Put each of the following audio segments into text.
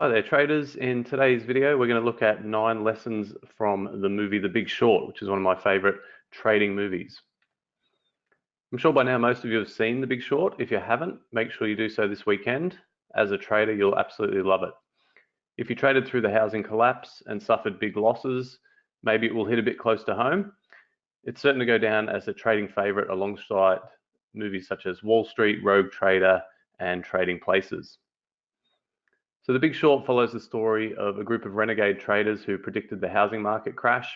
Hi there traders. In today's video we're going to look at 9 lessons from the movie The Big Short, which is one of my favorite trading movies. I'm sure by now most of you have seen The Big Short. If you haven't, make sure you do so this weekend. As a trader, you'll absolutely love it. If you traded through the housing collapse and suffered big losses, maybe it will hit a bit close to home. It's certain to go down as a trading favorite alongside movies such as Wall Street, Rogue Trader, and Trading Places. So The Big Short follows the story of a group of renegade traders who predicted the housing market crash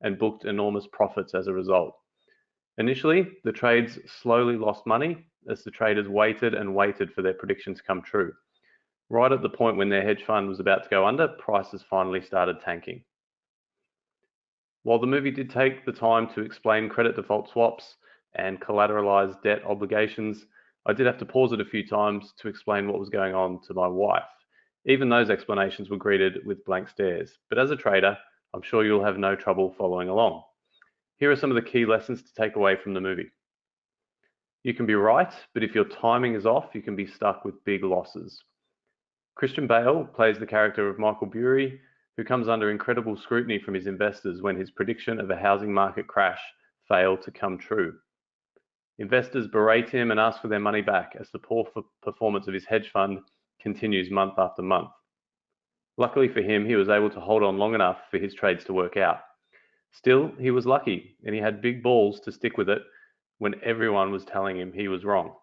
and booked enormous profits as a result. Initially, the trades slowly lost money as the traders waited and waited for their predictions to come true. Right at the point when their hedge fund was about to go under, prices finally started tanking. While the movie did take the time to explain credit default swaps and collateralized debt obligations, I did have to pause it a few times to explain what was going on to my wife. Even those explanations were greeted with blank stares, but as a trader, I'm sure you'll have no trouble following along. Here are some of the key lessons to take away from the movie. You can be right, but if your timing is off, you can be stuck with big losses. Christian Bale plays the character of Michael Burry, who comes under incredible scrutiny from his investors when his prediction of a housing market crash failed to come true. Investors berate him and ask for their money back as the poor performance of his hedge fund continues month after month. Luckily for him, he was able to hold on long enough for his trades to work out. Still, he was lucky, and he had big balls to stick with it when everyone was telling him he was wrong.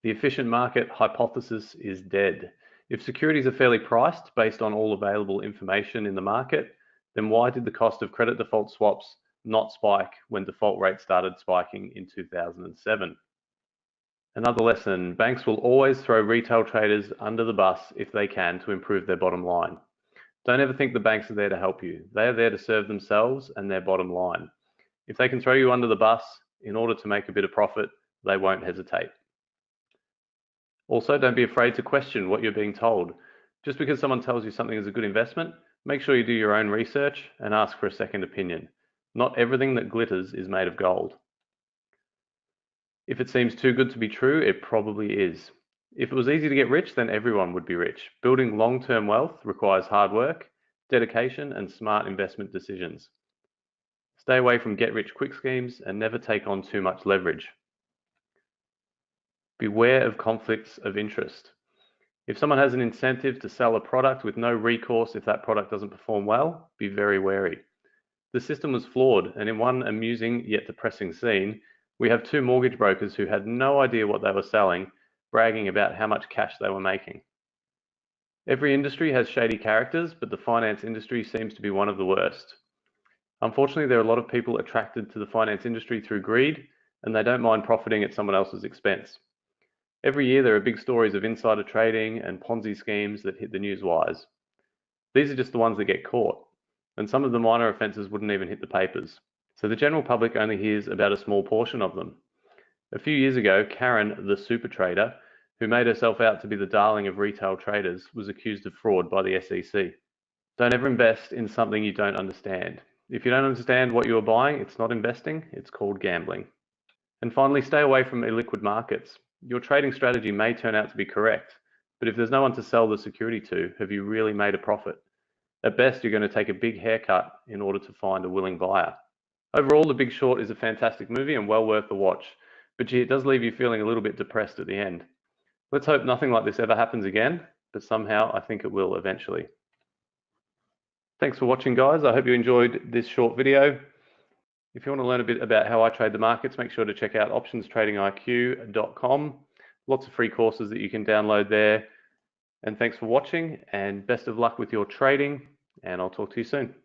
The efficient market hypothesis is dead. If securities are fairly priced based on all available information in the market, then why did the cost of credit default swaps not spike when default rates started spiking in 2007? Another lesson, banks will always throw retail traders under the bus if they can to improve their bottom line. Don't ever think the banks are there to help you. They are there to serve themselves and their bottom line. If they can throw you under the bus in order to make a bit of profit, they won't hesitate. Also, don't be afraid to question what you're being told. Just because someone tells you something is a good investment, make sure you do your own research and ask for a second opinion. Not everything that glitters is made of gold. If it seems too good to be true, it probably is. If it was easy to get rich, then everyone would be rich. Building long-term wealth requires hard work, dedication, and smart investment decisions. Stay away from get-rich-quick schemes and never take on too much leverage. Beware of conflicts of interest. If someone has an incentive to sell a product with no recourse if that product doesn't perform well, be very wary. The system was flawed, and in one amusing yet depressing scene, we have 2 mortgage brokers who had no idea what they were selling, bragging about how much cash they were making. Every industry has shady characters, but the finance industry seems to be one of the worst. Unfortunately, there are a lot of people attracted to the finance industry through greed, and they don't mind profiting at someone else's expense. Every year there are big stories of insider trading and Ponzi schemes that hit the news wires. These are just the ones that get caught, and some of the minor offences wouldn't even hit the papers. So the general public only hears about a small portion of them. A few years ago, Karen, the super trader, who made herself out to be the darling of retail traders, was accused of fraud by the SEC. Don't ever invest in something you don't understand. If you don't understand what you are buying, it's not investing, it's called gambling. And finally, stay away from illiquid markets. Your trading strategy may turn out to be correct, but if there's no one to sell the security to, have you really made a profit? At best, you're going to take a big haircut in order to find a willing buyer. Overall, The Big Short is a fantastic movie and well worth the watch, but gee, it does leave you feeling a little bit depressed at the end. Let's hope nothing like this ever happens again, but somehow I think it will eventually. Thanks for watching, guys. I hope you enjoyed this short video. If you want to learn a bit about how I trade the markets, make sure to check out optionstradingiq.com. Lots of free courses that you can download there. And thanks for watching, and best of luck with your trading, and I'll talk to you soon.